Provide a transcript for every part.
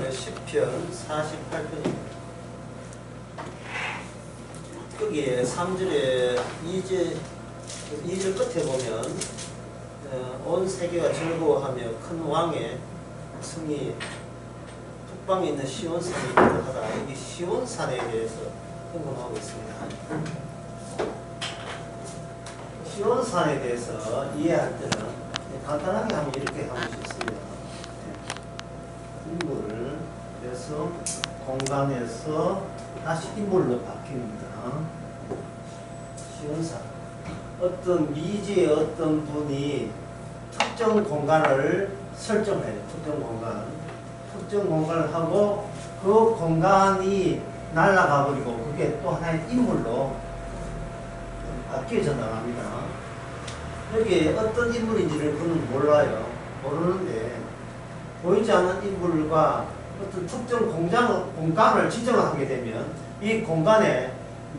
10편 48편입니다. 여기에 3절에 2절 끝에 보면 온 세계가 즐거워하며 큰 왕의 승이 북방에 있는 시온산이 있다하다. 여기 시온산에 대해서 언급하고 있습니다. 시온산에 대해서 이해할 때는 간단하게 하면 이렇게 하고 싶습니다. 인물을 그래서 공간에서 다시 인물로 바뀝니다. 시온산. 어떤 미지의 어떤 분이 특정 공간을 설정해요. 특정 공간을 하고 그 공간이 날아가 버리고 그게 또 하나의 인물로 바뀌어져 나갑니다. 여기에 어떤 인물인지를 그는 몰라요. 모르는데 보이지 않는 인물과 어떤 특정 공간을 지정을 하게 되면 이 공간에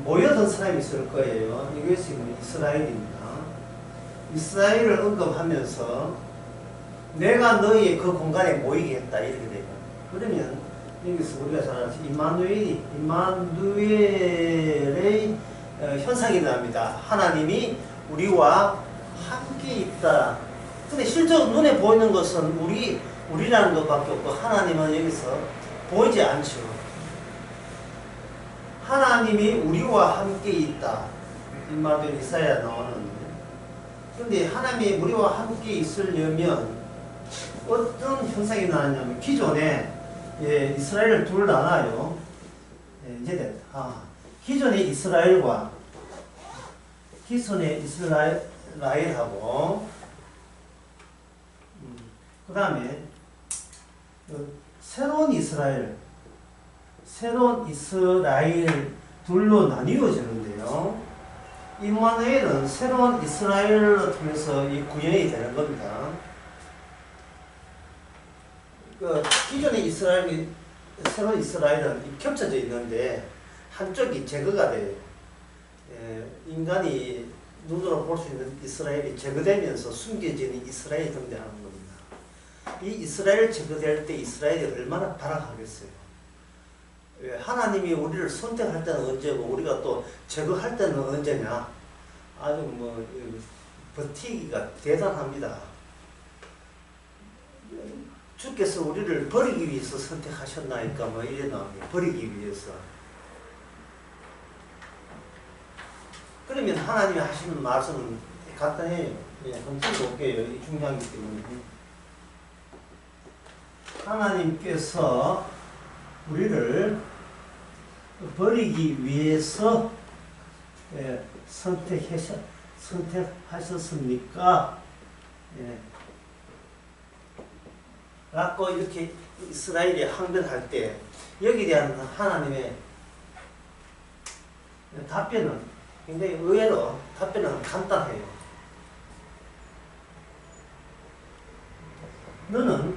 모여든 사람이 있을 거예요. 이것이 이스라엘입니다. 이스라엘을 언급하면서 내가 너희 그 공간에 모이게 했다 이렇게 돼요. 그러면 여기서 우리가 잘 알죠. 임마누엘의 현상이 납니다. 하나님이 우리와 함께 있다. 근데 실제로 눈에 보이는 것은 우리라는 것밖에 없고 하나님은 여기서 보이지 않죠. 하나님이 우리와 함께 있다. 임마누엘 이사야 나오는. 그런데 하나님이 우리와 함께 있으려면 어떤 현상이 나느냐면 기존에 이스라엘을 둘 나눠요. 이제 기존의 이스라엘과 기존의 이스라엘하고 그 다음에 새로운 이스라엘 둘로 나뉘어지는데요. 임마누엘은 새로운 이스라엘을 통해서 이 구현이 되는 겁니다. 기존의 새로운 이스라엘은 겹쳐져 있는데 한쪽이 제거가 돼요. 인간이 눈으로 볼 수 있는 이스라엘이 제거되면서 숨겨지는 이스라엘이 등장하는 겁니다. 이 이스라엘 제거될 때 이스라엘이 얼마나 발악하겠어요. 하나님이 우리를 선택할 때는 언제고 우리가 또 제거할 때는 언제냐. 아주 버티기가 대단합니다. 주께서 우리를 버리기 위해서 선택하셨나니까 이래 나옵니다. 버리기 위해서. 그러면 하나님이 하시는 말씀은 간단해요. 한번 볼게요. 이 중요하기 때문에. 하나님께서 우리를 버리기 위해서 선택하셨습니까? 라고 이렇게 이스라엘이 항변할 때 여기에 대한 하나님의 답변은 굉장히 의외로 답변은 간단해요. 너는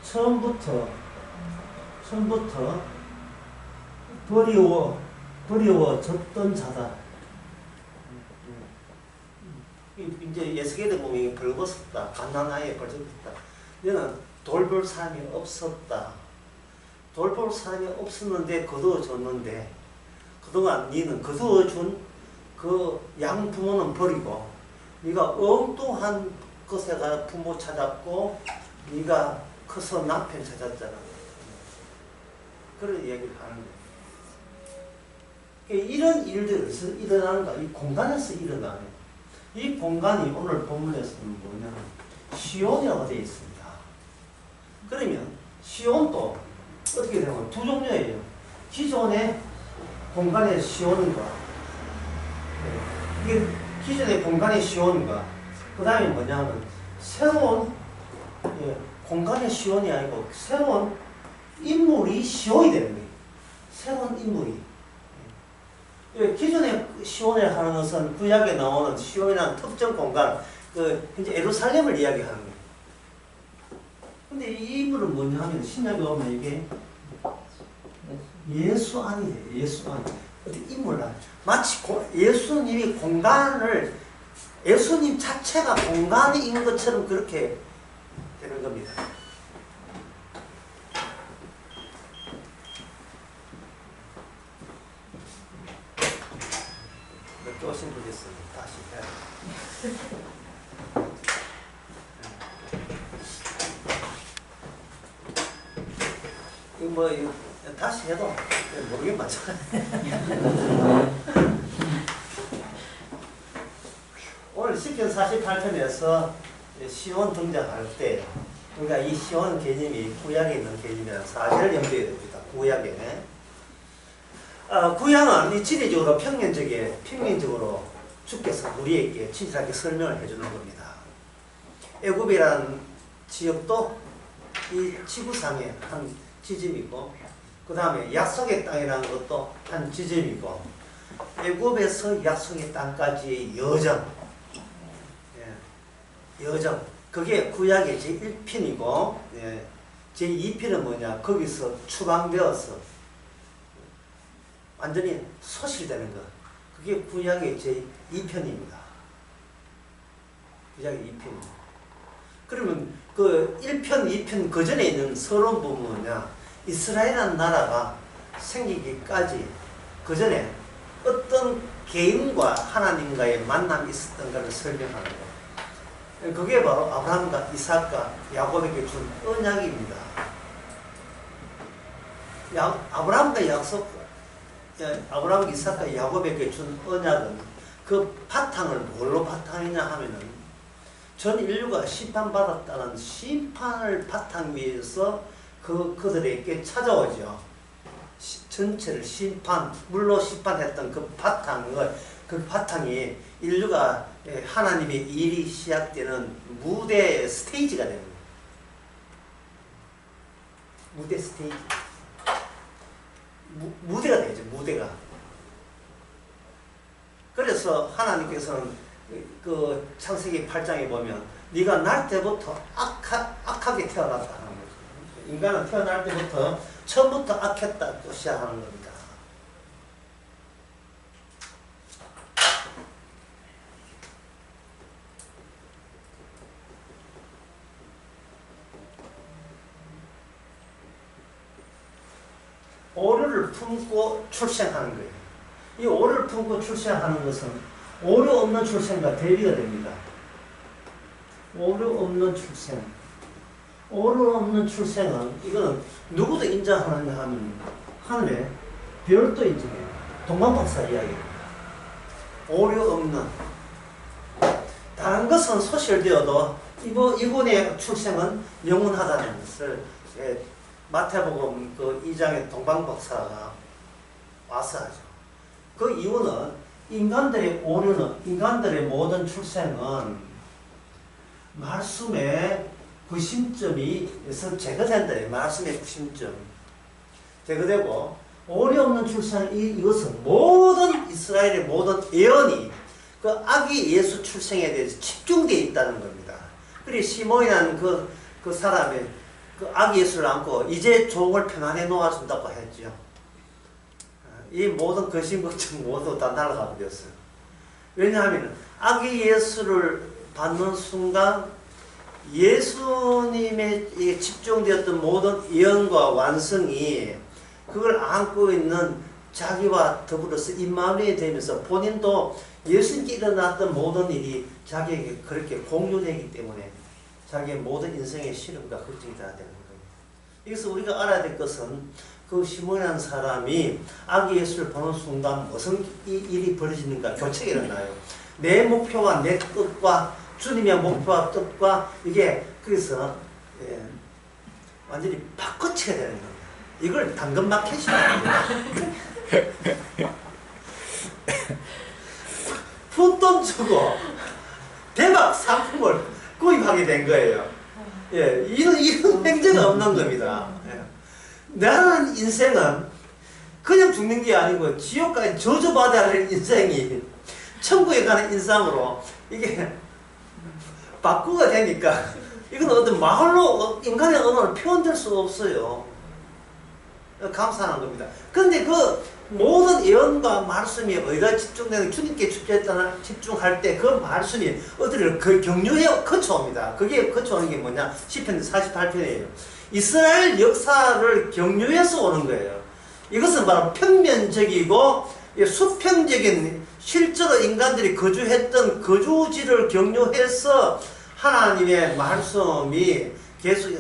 처음부터 버리워졌던 자다. 이제 예수계에 보면 벌거벗었다. 갓난아이에 벌거벗었다. 너는 돌볼 사람이 없었다. 돌볼 사람이 없었는데 거두어줬는데 그동안 너는 거두어준 그 양부모는 버리고 네가 엉뚱한 것에가 부모 찾았고 네가 커서 남편 찾았잖아. 그런 얘기를 하는 거예요. 이런 일들이 일어나는가? 이 공간에서 일어나는. 이 공간이 오늘 본문에서는 뭐냐면 시온이라고 되어 있습니다. 그러면 시온도 어떻게 되면 두 종류예요. 기존의 공간의 시온과 이게 기존의 공간의 시온과 그 다음에 뭐냐면 새로운 공간의 시온이 아니고 새로운 인물이 시온이 되는 거예요. 새로운 인물이. 기존의 시온을 하는 것은 구약에 나오는 시온이라는 특정 공간, 현재 예루살렘을 이야기하는 거예요. 근데 이 인물은 뭐냐 하면 신약에 오면 이게 예수 안이 돼요. 예수 안. 인물 안. 마치 예수님이 예수님 자체가 공간인 것처럼 그렇게 되는 겁니다. 또 오신 분이 있으면 다시 해야 이거 뭐 이거 다시 해도 모르게 맞아. 오늘 시편 48편에서 시온 등장할 때, 그러니까 이 시온 개념이 구약에 있는 개념이라는 사실을 염두에 둡니다. 구약에. 구약은 이 지리적으로 평면적으로 주께서 우리에게 친절하게 설명을 해주는 겁니다. 애굽이라는 지역도 이 지구상의 한 지점이고, 그 다음에 약속의 땅이라는 것도 한 지점이고, 애굽에서 약속의 땅까지의 여정, 여정, 그게 구약의 제1편이고, 제2편은 뭐냐, 거기서 추방되어서 완전히 소실되는 것, 그게 구약의 제2편입니다. 구약의 2편. 그러면 그 1편, 2편 그 전에 있는 서론 부분은 뭐냐, 이스라엘이라는 나라가 생기기까지 그 전에 어떤 개인과 하나님과의 만남이 있었던가를 설명하는 거예요. 그게 바로 아브라함과 이삭과 야곱에게 준 언약입니다. 아브라함과 이삭과 야곱에게 준 언약은 그 바탕을 뭘로 바탕이냐 하면은 전 인류가 심판받았다는 심판을 바탕 위에서 그들에게 찾아오죠. 전체를 물로 심판했던 그 바탕이 인류가 하나님의 일이 시작되는 무대 스테이지가 되는 거예요. 무대 스테이지. 무대가 되죠, 무대가. 그래서 하나님께서는 그 창세기 8장에 보면 네가 날 때부터 악하게 태어났다 하는 거죠. 인간은 태어날 때부터 처음부터 악했다고 시작하는 겁니다. 오류를 품고 출생하는 거예요. 이 오류를 품고 출생하는 것은 오류 없는 출생과 대비가 됩니다. 오류 없는 출생. 오류 없는 출생은 이거는 누구도 인정하느냐 하면 하늘에 별도 인정해요. 동방박사 이야기입니다. 오류 없는. 다른 것은 소실되어도 이분의 출생은 영원하다는 것을 마태복음 그 2장의 동방박사가 와서 하죠. 그 이유는 인간들의 모든 출생은 말씀의 구심점에서 제거된다. 말씀의 구심점. 제거되고, 오류 없는 출생, 이것은 모든 이스라엘의 모든 예언이 그 아기 예수 출생에 대해서 집중되어 있다는 겁니다. 그리고 시몬이라는 그 사람의 그 아기 예수를 안고 이제 종을 평안에 놓아준다고 했죠. 이 모든 거신 걱정 모두 다 날아가 버렸어요. 왜냐하면 아기 예수를 받는 순간 예수님에 집중되었던 모든 예언과 완성이 그걸 안고 있는 자기와 더불어서 임마누엘이 되면서 본인도 예수님께 일어났던 모든 일이 자기에게 그렇게 공유되기 때문에 자기의 모든 인생의 시름과 걱정이 다 되는 거예요. 여기서 우리가 알아야 될 것은 그 시몬이라는 사람이 아기 예수를 보는 순간 무슨 일이 벌어지는가 교체가 일어나요. 내 목표와 내 뜻과 주님의 목표와 뜻과 이게 그래서 완전히 바꿔쳐야 되는 겁니다. 이걸 당근마켓이라고 합니다. 푼돈 주고 대박 상품을 구입하게 된 거예요. 이런 행제가 없는 겁니다. 나는 인생은 그냥 죽는 게 아니고 지옥까지 저주받아야 할 인생이 천국에 가는 인상으로 이게 바꾸가 되니까 이건 어떤 말로 인간의 언어로 표현될 수가 없어요. 감사한 겁니다. 근데 그 모든 예언과 말씀이 어디다 집중되는 주님께 집중할 때 그 말씀이 어디를 그 경륜에 거쳐옵니다. 그게 거쳐오는 게 뭐냐? 시편 48편이에요. 이스라엘 역사를 경륜에서 오는 거예요. 이것은 바로 평면적이고 이 수평적인 실제로 인간들이 거주했던 거주지를 경유해서 하나님의 말씀이 계속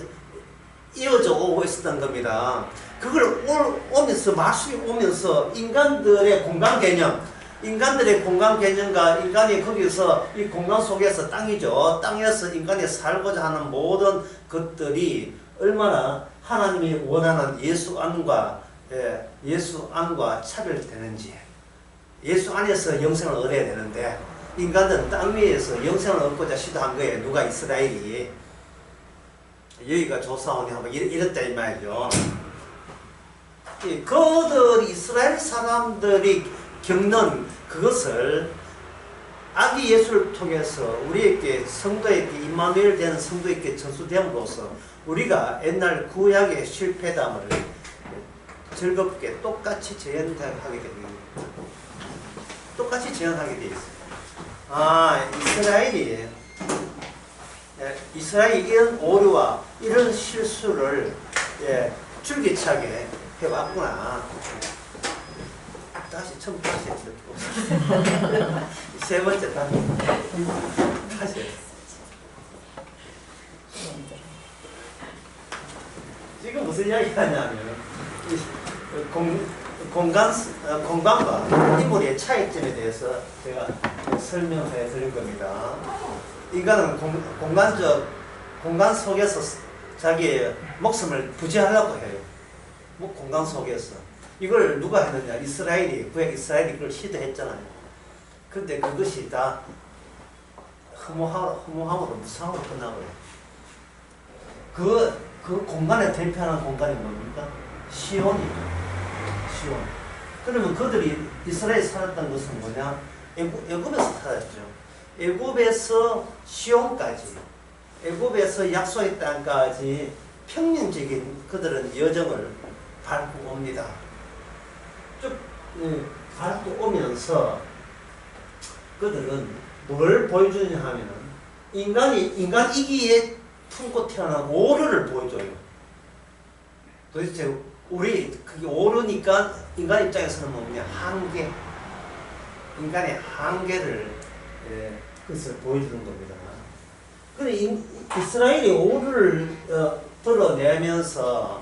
이어져 오고 있었던 겁니다. 그걸 오면서 말씀이 오면서 인간들의 공간 개념과 인간이 거기서 이 공간 속에서 땅에서 인간이 살고자 하는 모든 것들이 얼마나 하나님이 원하는 예수 안과 차별되는지, 예수 안에서 영생을 얻어야 되는데 인간들은 땅 위에서 영생을 얻고자 시도한 거예요. 누가? 이스라엘이. 여기가 조사원이 하고 이랬다 이 말이죠. 이스라엘 사람들이 겪는 그것을 아기 예수를 통해서 우리에게 성도에게 임마누엘 되는 성도에게 전수됨으로써 우리가 옛날 구약의 실패담을 즐겁게 똑같이 재현하게 됩니다. 똑같이 재현하게 되어 있어요. 이스라엘이 이런 오류와 이런 실수를 줄기차게 해왔구나. 다시 세 번째 다시 지금 무슨 이야기가 하냐면 공간과 인물의 차이점에 대해서 제가 설명해 드릴 겁니다. 인간은 공간 속에서 자기의 목숨을 부지하려고 해요. 공간 속에서. 이걸 누가 했느냐? 구약 이스라엘이 그걸 시도했잖아요. 근데 그것이 다 허무함으로 무상으로 끝나고요. 그 공간에 대표하는 공간이 뭡니까? 시온이에요. 시온. 그러면 그들이 이스라엘에 살았던 것은 뭐냐? 애굽에서 살았죠. 애굽에서 시온까지, 애굽에서 약속의 땅까지 평년적인 그들은 여정을 밟고 옵니다. 쭉 밟고 오면서 그들은 뭘 보여주냐 하면은 인간이기에 품고 태어난 오류를 보여줘요. 도대체 그게 오류니까 인간 입장에서는 뭐냐? 한계. 인간의 한계를 그것을 보여주는 겁니다. 근데 이스라엘이 오류를 드러내면서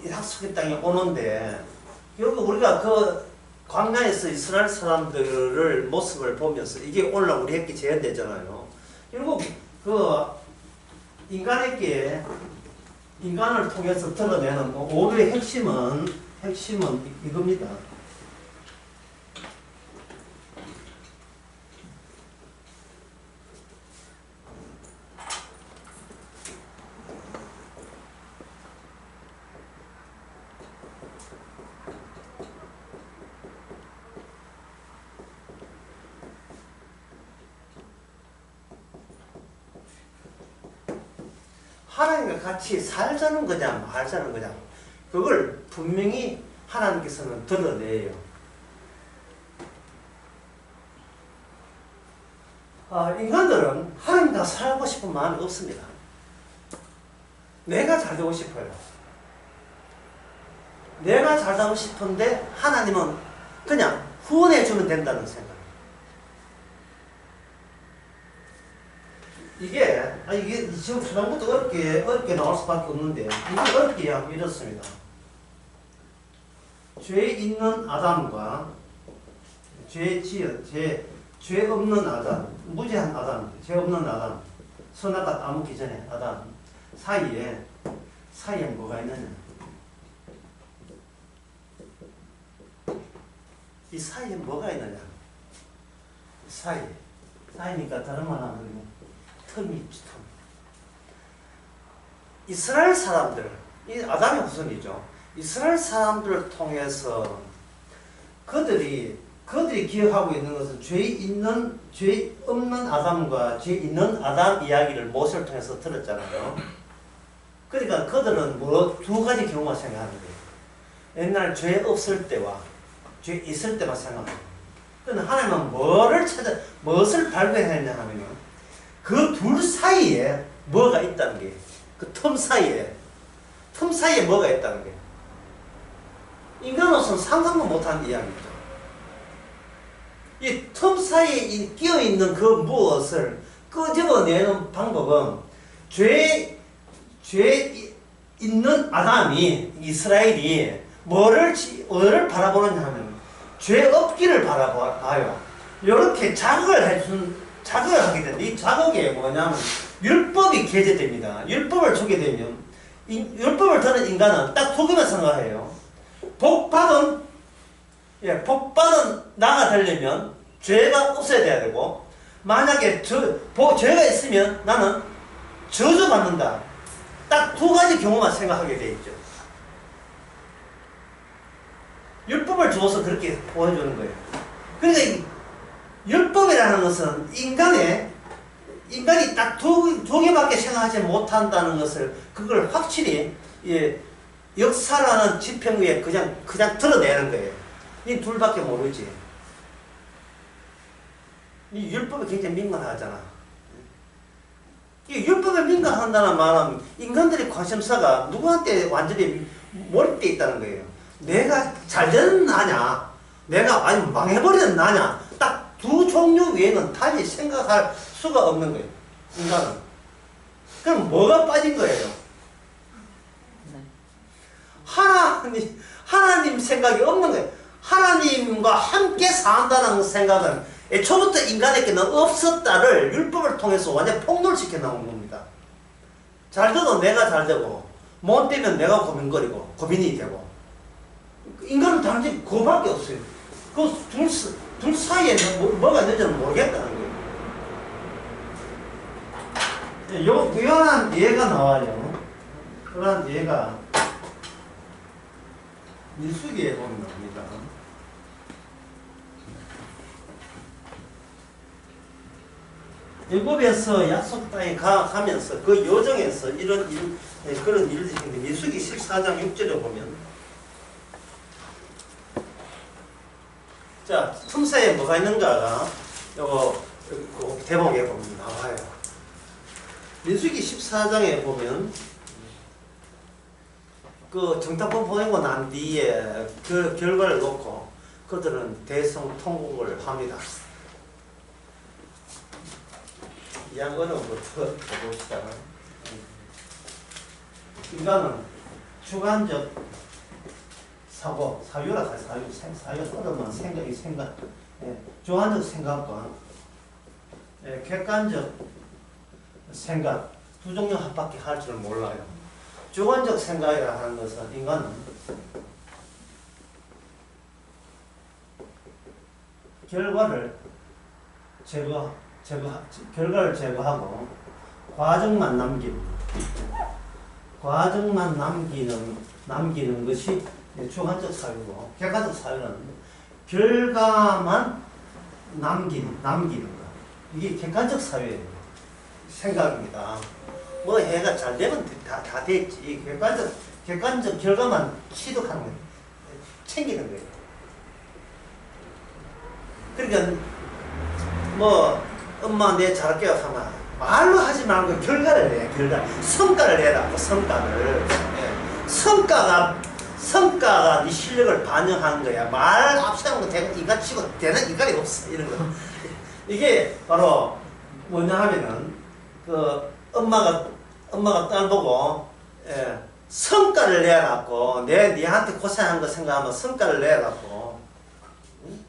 약속의 땅에 오는데 결국 우리가 그 광야에서 이스라엘 사람들을 모습을 보면서 이게 오늘 우리에게 재현되잖아요. 결국 그 인간을 통해서 드러내는 오류의 핵심은 이겁니다. 하나님과 같이 살자는 거냐 말자는 거냐, 그걸 분명히 하나님께서는 드러내요. 인간들은 하나님과 살고 싶은 마음이 없습니다. 내가 잘 되고 싶어요. 내가 잘 되고 싶은데 하나님은 그냥 후원해 주면 된다는 생각. 이게 지금 초반부터 어렵게 나올 수밖에 없는데, 이게 어렵게 하고 이렇습니다. 죄 있는 아담과 죄 없는 아담, 무죄한 아담, 죄 없는 아담, 선악과 따먹기 전에 아담 사이에 뭐가 있느냐? 이 사이에 뭐가 있느냐? 사이니까 다른 말 하면 틈이 있지, 틈. 이스라엘 사람들, 이 아담의 후손이죠. 이스라엘 사람들을 통해서 그들이 기억하고 있는 것은 죄 없는 아담과 죄 있는 아담 이야기를 모세를 통해서 들었잖아요. 그러니까 그들은 두 가지 경우만 생각하는 거예요. 옛날 죄 없을 때와 죄 있을 때만 생각합니다. 그런데 하나님은 무엇을 발견했냐 하면은 그 둘 사이에 뭐가 있다는 게, 그 틈 사이에 뭐가 있다는 게. 인간으로서는 상상도 못한 이야기죠. 이 틈 사이에 끼어있는 그 무엇을 끄집어내는 방법은 죄 있는 아담이, 이스라엘이 뭐를 바라보느냐 하면 죄 없기를 바라봐요. 이렇게 자극을 하게 되는데, 이 자극이 뭐냐면 율법이 게재됩니다. 율법을 주게 되면 율법을 듣는 인간은 딱 두 개만 생각해요. 복받은 나가 되려면 죄가 없어야 돼야 되고, 만약에 죄가 있으면 나는 저주받는다. 딱 두 가지 경우만 생각하게 돼 있죠. 율법을 주어서 그렇게 보여주는 거예요. 그러니까 율법이라는 것은 인간이 딱 두 개밖에 생각하지 못한다는 것을, 그걸 확실히 역사라는 지평 위에 그냥 드러내는 거예요. 이 둘밖에 모르지. 이 율법에 굉장히 민감하잖아. 이 율법에 민감한다는 말은 인간들의 관심사가 누구한테 완전히 몰입되어 있다는 거예요. 내가 잘 되는 나냐, 내가 아니면 망해버리는 나냐, 딱 두 종류 외에는 답이 생각할 수가 없는 거예요. 인간은. 그럼 뭐가 빠진 거예요? 하나님 생각이 없는 거예요. 하나님과 함께 산다는 생각은 애초부터 인간에게는 없었다를 율법을 통해서 완전 폭로시켜 나온 겁니다. 잘 돼도 내가 잘 되고, 못 되면 내가 고민이 되고. 인간은 단지 그거밖에 없어요. 그 둘 사이에 뭐가 있는지는 모르겠다는 거예요. 유연한 예가 나와요. 그런 예가 민수기에 보면 나옵니다. 애굽에서 약속 땅에 가면서 그 여정에서 그런 일을 있는데, 민수기 14장 6절에 보면, 자, 틈새에 뭐가 있는가가 그 대목에 보면 나와요. 민수기 14장에 보면 그 정탐꾼 보내고 난 뒤에 그 결과를 놓고 그들은 대성통곡을 합니다. 이 양거는부터 봅시다. 인간은 주관적 사유라 사유 어려운 생각, 주관적 생각과 객관적 생각 두 종류 합밖에 할 줄 몰라요. 주관적 생각이라 하는 것은 인간은 결과를 제거하고 과정만 남기는 것이 주관적 사유고, 객관적 사유는 결과만 남기는 거. 이게 객관적 사유예요. 생각입니다. 뭐 해가 잘 되면 다 됐지. 객관적 결과만 취득하는 거예요. 챙기는 거예요. 그러니까 뭐 엄마 내 잘할게요 하면 말로 하지 말고 결과를 내. 성과를 내라고. 성과가 네 실력을 반영하는 거야. 말 앞세우는 거 되고 이가 치고 되는 이갈이 없어. 이런 거. 이게 바로 뭐냐 하면은 그 엄마가 딸 보고 성과를 내라고. 니한테 고생한 거 생각하면 성과를 내라고. 응?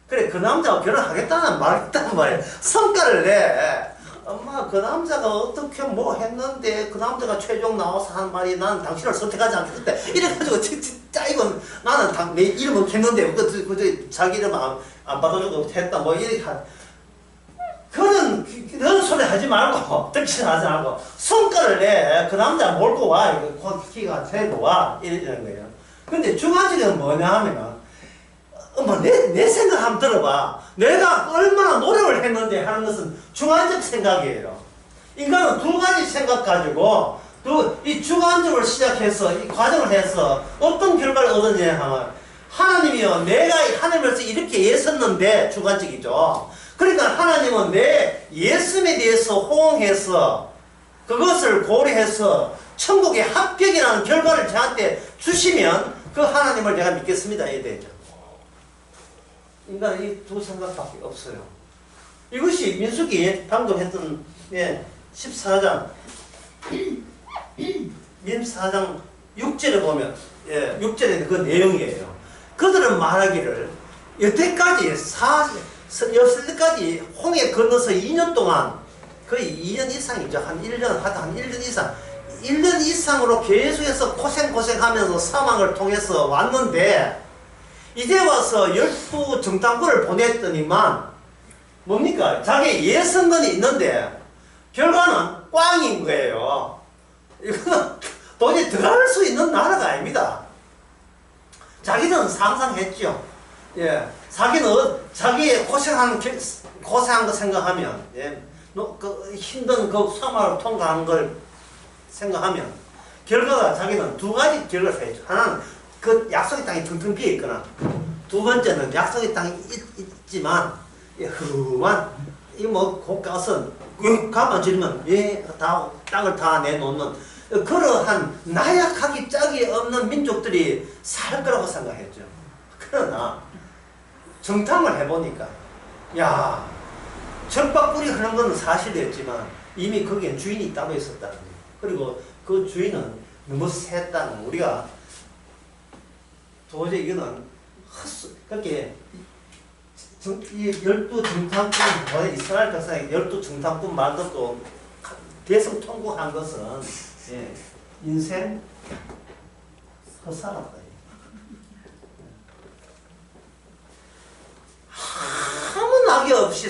그래, 그 남자하고 결혼하겠다는 말 했단 말이야. 성과를 내. 엄마, 그 남자가 어떻게 뭐 했는데 그 남자가 최종 나와서 한 말이 나는 당신을 선택하지 않겠다. 이래가지고 짜이고 나는 내 이름은 했는데 그저 자기 이름 안 받아주고 했다. 뭐 이렇게 그런 소리 하지 말고 득실하지 말고 성과를 내. 그 남자 몰고 와. 키가 세고 와. 이러는 거예요. 근데 주관적인 뭐냐 하면은 엄마 내 생각 한번 들어봐. 내가 얼마나 노력을 했는데 하는 것은 주관적 생각이에요. 인간은 두 가지 생각 가지고 이 주관적으로 시작해서 이 과정을 해서 어떤 결과를 얻었냐 하면, 하나님이요, 내가 하나님으로서 이렇게 예섰는데 주관적이죠. 그러니까 하나님은 내 예씀에 대해서 호응해서 그것을 고려해서 천국의 합격이라는 결과를 저한테 주시면 그 하나님을 내가 믿겠습니다. 이래야 되죠. 인간은 이 두 생각밖에 없어요. 이것이 민수기 방금 했던 14장 민수기 6절에 보면 6절에 그 내용이에요. 그들은 말하기를 여태까지 여태까지 홍해 건너서 2년 동안 거의 2년 이상이죠. 한 1년 이상 1년 이상으로 계속해서 고생하면서 사망을 통해서 왔는데 이제 와서 12정탐꾼을 보냈더니만 뭡니까? 자기 예선권이 있는데 결과는 꽝인 거예요. 이거는 도저히 들어갈 수 있는 나라가 아닙니다. 자기는 상상했죠. 자기 고생한 거 생각하면, 그 힘든 그 사막을 통과한 걸 생각하면, 결과가 자기는 두 가지 결과를 했죠. 하나는 그 약속의 땅이 텅텅 비어 있거나, 두 번째는 약속의 땅이 있지만, 험한, 곧 가서, 가만 지르면, 땅을 다 내놓는, 그러한 나약하기 짝이 없는 민족들이 살 거라고 생각했죠. 그러나 정탐을 해보니까 적박불이 흐르는 건 사실이었지만 이미 거기엔 주인이 따로 있었다는 거예요. 그리고 그 주인은 너무 셌다는 거예요. 우리가 도저히 이거는 그렇게 이 12정탐꾼, 이스라엘 백성의 12정탐꾼 말도 또 대성통곡한 것은 인생 헛살았다. 아무 낙이 없이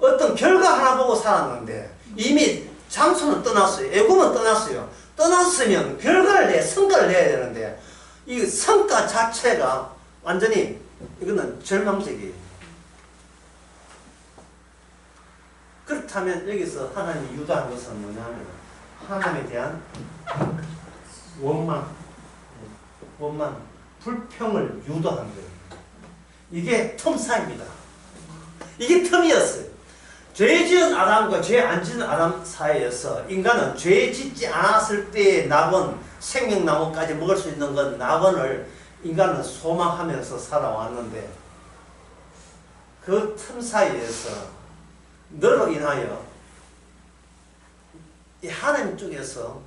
어떤 결과 하나 보고 살았는데 이미 장소는 떠났어요. 애굽은 떠났어요. 떠났으면 결과를 성과를 내야 되는데 이 성과 자체가 완전히 이거는 절망적이에요. 그렇다면 여기서 하나님이 유도한 것은 뭐냐면 하나님에 대한 원망, 불평을 유도한 거예요. 이게 틈사입니다. 이게 틈이었어요. 죄 지은 아담과 죄 안 지은 아담 사이에서 인간은 죄 짓지 않았을 때의 낙원, 생명나무까지 먹을 수 있는 건 낙원을 인간은 소망하면서 살아왔는데 그 틈 사이에서 너로 인하여 이 하나님 쪽에서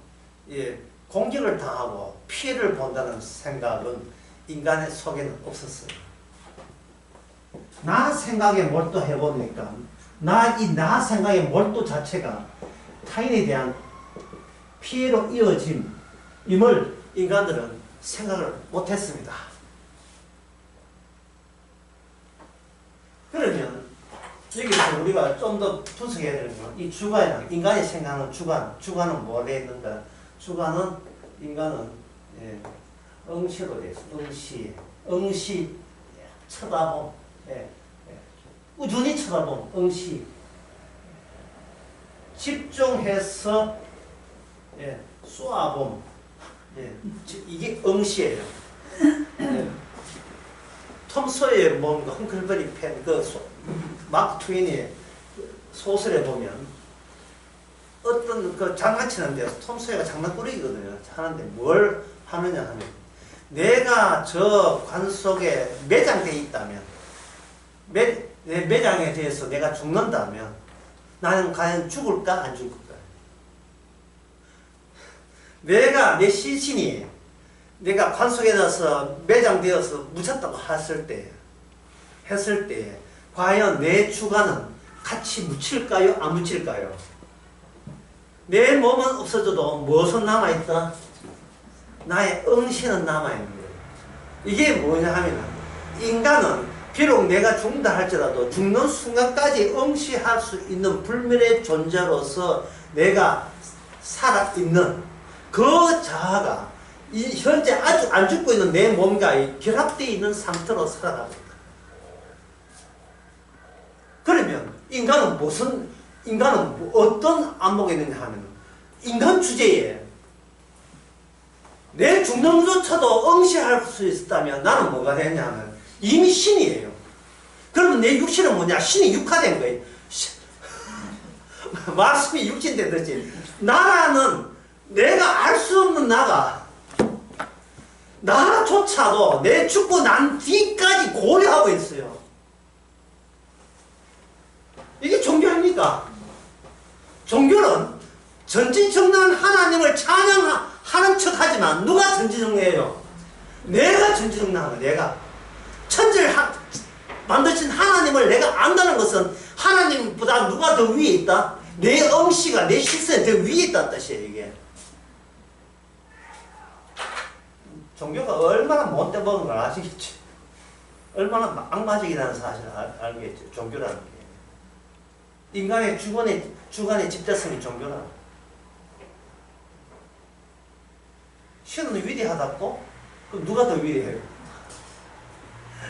공격을 당하고 피해를 본다는 생각은 인간의 속에는 없었어요. 나 생각에 몰두해보니까 나 생각의 몰두 자체가 타인에 대한 피해로 이어짐임을 인간들은 생각을 못했습니다. 그러면 여기서 우리가 좀 더 분석해야 되는 건 이 주관이나 인간이 생각하는 주관은 뭐가 되어 있는가? 주관은 인간은 응시로 되어 있어요. 응시, 쳐다봄, 꾸준히 쳐다봄, 응시. 집중해서 쏘아봄, 이게 응시예요. 톰 소여의 뭔가 헝클버리 펜, 마크 트윈의 소설에 보면 어떤 그 장난치는데 톰 소여가 장난꾸러기거든요. 하는데 뭘 하느냐 하면 내가 저 관 속에 매장되어 있다면 내 매장에 대해서 내가 죽는다면 나는 과연 죽을까 안 죽을까? 내 시신이 내가 관 속에 나서 매장되어서 묻혔다고 했을 때 과연 내 주관은 같이 묻힐까요? 안 묻힐까요? 내 몸은 없어져도 무엇은 남아있다? 나의 응시는 남아있는 거예요. 이게 뭐냐 하면 인간은 비록 내가 죽는다 할지라도 죽는 순간까지 응시할 수 있는 불멸의 존재로서 내가 살아있는 그 자아가 현재 아주 안 죽고 있는 내 몸과 결합되어 있는 상태로 살아가고 있다. 그러면 인간은 어떤 안목이 있느냐 하면 인간 주제에 내 죽는 것조차도 응시할 수 있었다면 나는 뭐가 되냐면 이미 신이에요. 그러면 내 육신은 뭐냐? 신이 육화된 거예요. 말씀이 육신되듯이 나라는 내가 알 수 없는 나가 나조차도 내 죽고 난 뒤까지 고려하고 있어요. 이게 종교 아닙니까? 종교는 전지전능한 하나님을 찬양하는 척 하지만 누가 전지전능해요? 내가 전지전능한 거야. 내가 천지를 만드신 하나님을 내가 안다는 것은 하나님보다 누가 더 위에 있다? 내 음시가 내 시선이 더 위에 있다는 뜻이에요. 이게 종교가 얼마나 못돼 먹은 걸 아시겠지? 얼마나 악마적이라는 사실을 알겠죠. 종교라는 게 인간의 주관의 집대성이 종교라. 신은 위대하다고? 그럼 누가 더 위대해요?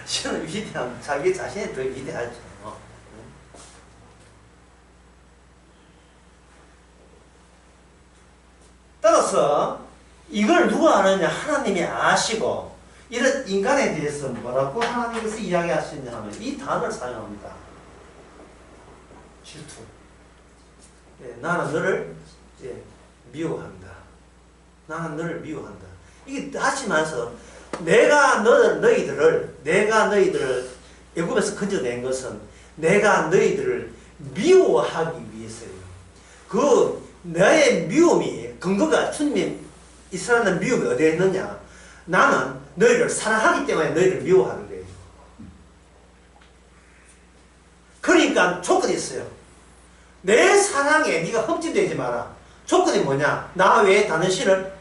신은 위대한 자기 자신이 더 위대하죠. 따라서 이걸 누가 아느냐? 하나님이 아시고 이런 인간에 대해서 뭐라고 하나님께서 이야기하시냐 하면 이 단어를 사용합니다. 질투. 예, 나는 너를 미워한다. 나는 너를 미워한다. 이게 다시 말해서 내가 너희들을 애굽에서 건져낸 것은 내가 너희들을 미워하기 위해서예요. 그 나의 미움이 근거가 주님의 이스라엘의 미움이 어디에 있느냐? 나는 너희를 사랑하기 때문에 너희를 미워하는 거예요. 그러니까 조건이 있어요. 내 사랑에 네가 흠집되지 마라. 조건이 뭐냐? 나 외에 다른 신을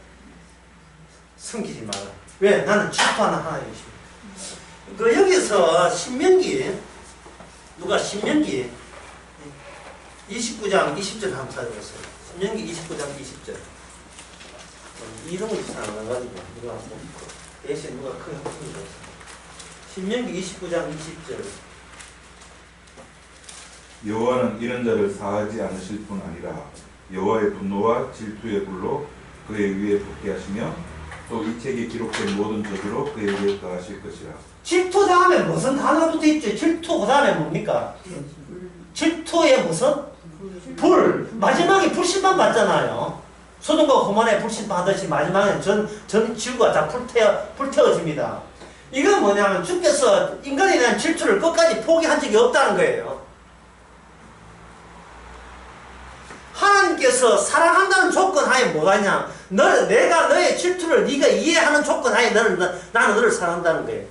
섬기지 마라. 왜? 나는 질투하는 하나님이십니다. 그 여기서 신명기 누가 신명기 29장 20절 한번 찾아봤어요. 신명기 29장 20절. 이름을 잘 안 가지고 누가 한번 대신 누가 크게 한번 읽어봤어요. 신명기 29장 20절. 여호와는 이런 자를 사하지 않으실 뿐 아니라 여호와의 분노와 질투의 불로 그의 위에 덮게 하시며 또 이 책에 기록된 모든 저주로 그의 위에 더하실 것이라. 질투 다음에 무슨 단어가 붙어있죠? 질투 그 다음에 뭡니까? 질투에 무슨? 불. 마지막에 불신만 받잖아요. 소돔과 고모라에 불신 받듯이 마지막에 전 지구가 다 불태워집니다. 이건 뭐냐면 주께서 인간에 대한 질투를 끝까지 포기한 적이 없다는 거예요. 하나님께서 사랑한다는 조건 하에 뭐가 있냐? 내가 너의 질투를 네가 이해하는 조건 하에 나는 너를 사랑한다는 거예요.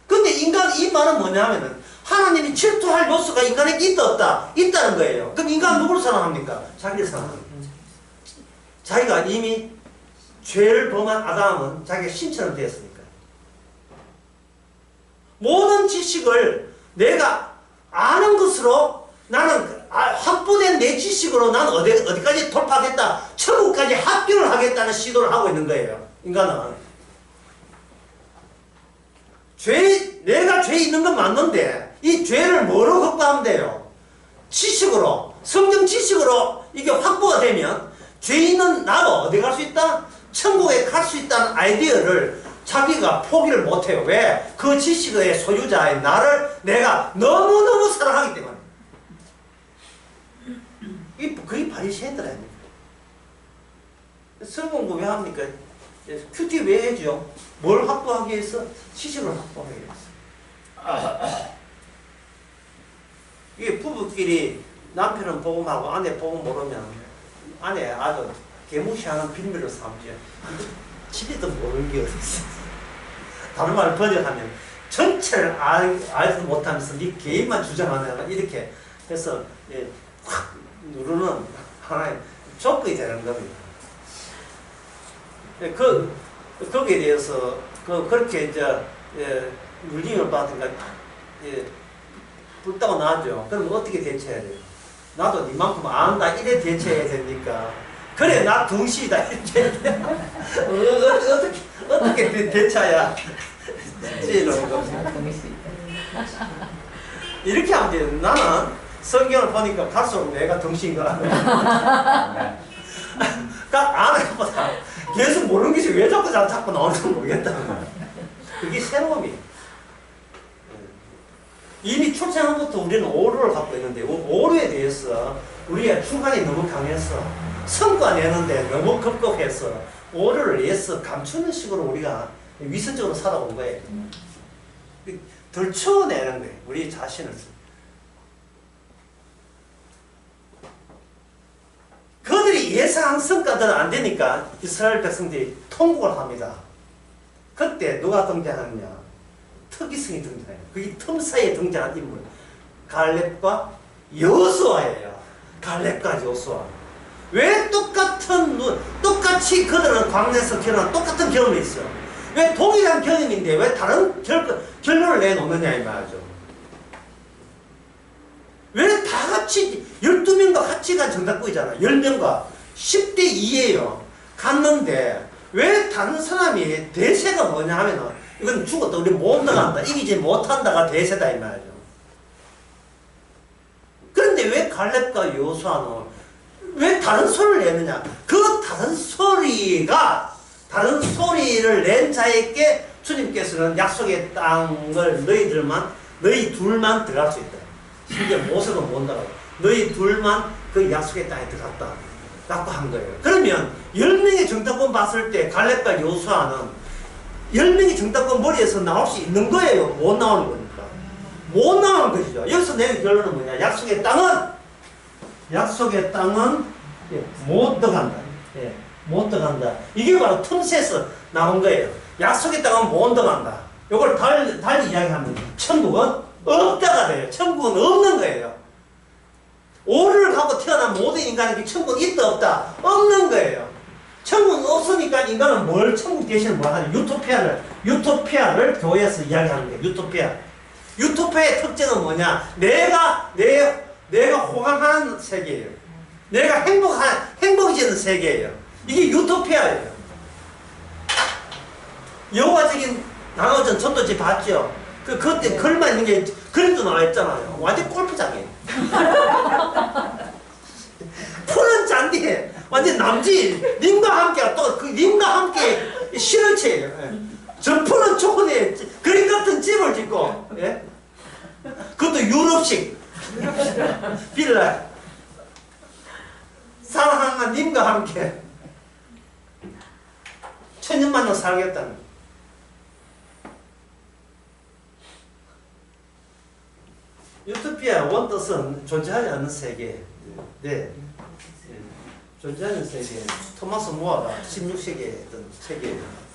근데 이 말은 뭐냐면은 하나님이 질투할 요소가 인간에게 있다 없다? 있다는 거예요. 그럼 인간은 누구를 사랑합니까? 자기를 사랑합니다. 자기가 이미 죄를 범한 아담은 자기가 신처럼 되었으니까. 모든 지식을 내가 아는 것으로 나는 확보된 내 지식으로 나는 어디까지 돌파하겠다. 천국까지 합격을 하겠다는 시도를 하고 있는 거예요. 인간은. 내가 죄 있는 건 맞는데 이 죄를 뭐로 극복하면 돼요? 지식으로. 성경 지식으로 이게 확보가 되면 죄 있는 나도 어디 갈 수 있다? 천국에 갈 수 있다는 아이디어를 자기가 포기를 못해요. 왜? 그 지식의 소유자인 나를 내가 너무너무 사랑하기 때문에. 그게 바리새인들 아닙니까? 성공부 왜 합니까? 큐티 왜 해죠? 뭘 확보하기 위해서? 지식을 확보하기 위해서. 이게 부부끼리 남편은 복음하고 아내 복음 모르면 아내 아주 개무시하는 비밀을 삼죠. 지리도 모르는 게 어딨어. 다른 말을 번역하면 전체를 알지도 못하면서 네 개인만 주장하는 이렇게 해서 확 누르는 하나의 조건이 되는 겁니다. 거기에 대해서 그렇게 이제 눌림을 받으니까 불타고 나죠. 그럼 어떻게 대처해야 돼요? 나도 니만큼 안다 이래 대처해야 됩니까? 그래 나 덩시이다 이렇게 어떻게 대처야? 이렇게 하면 돼요. 나는 성경을 보니까 갈수록 내가 덩시인 거야. 그러니까 아는 것보다 계속 모르는 것이 왜 자꾸 나오는지 모르겠다는 거야. 그게 새로움이에요. 이미 출생부터 우리는 오류를 갖고 있는데 오류에 대해서 우리의 주관이 너무 강해서 성과 내는데 너무 급급해서 오류를 내서 감추는 식으로 우리가 위선적으로 살아온 거예요. 덜 쳐내는 거예요. 우리 자신을. 그들이 예상한 성과들은 안 되니까 이스라엘 백성들이 통곡을 합니다. 그때 누가 등장하느냐? 특이성이 등장해요. 그게 틈 사이에 등장한 인물. 갈렙과 여호수아예요. 갈렙과 여호수아. 왜 똑같이 그들은 광야에서 결혼한 똑같은 경험이 있어요. 왜 동일한 경험인데 왜 다른 결론을 내놓느냐 이 말이죠. 왜 다 같이 12명과 같이 간 정답구이잖아. 10명과 10대 2예요. 갔는데 왜 다른 사람이 대세가 뭐냐 하면은 이건 죽었다. 우리 못 나간다. 이기지 못한다가 대세다 이 말이죠. 그런데 왜 갈렙과 여호수아는 왜 다른 소리를 내느냐? 그 다른 소리를 낸 자에게 주님께서는 약속의 땅을 너희 둘만 들어갈 수 있다. 심지어 모세도 못 나가고 너희 둘만 그 약속의 땅에 들어갔다. 라고 한 거예요. 그러면 10명의 정탐꾼 봤을 때 갈렙과 여호수아는 10명의 정탐꾼 머리에서 나올 수 있는 거예요? 못 나오는 겁니까? 못 나오는 것이죠. 여기서 내린 결론은 뭐냐? 약속의 땅은 못 들어간다. 예, 못 들어간다. 이게 바로 틈새에서 나온 거예요. 약속의 땅은 못 들어간다. 이걸 달리 이야기하면 천국은 없다가 돼요. 천국은 없는 거예요. 오류를 하고 태어난 모든 인간에게 천국은 있다 없다 없는 거예요. 천국은 없으니까 인간은 천국 대신에 뭐 하냐? 유토피아를 교회에서 이야기하는 거예요. 유토피아의 특징은 뭐냐? 내가 호강하는 세계예요. 내가 행복해지는 세계예요. 이게 유토피아예요. 여호와적인 나눠진 전도지 봤죠? 그때 글만 있는 게 그림도 나와 있잖아요. 완전 골프장이에요. 푸른 잔디에 완전 남지 님과 함께 실을체예요. 저 푸른 초원에 그림 같은 집을 짓고, 예? 그것도 유럽식 빌라. 사랑하는 님과 함께 천년만년 살겠다는. 유토피아 원뜻은 존재하지 않는 세계. 네. 존재하는 세계. 토마스 모아가 16세기에 했던 세계예요.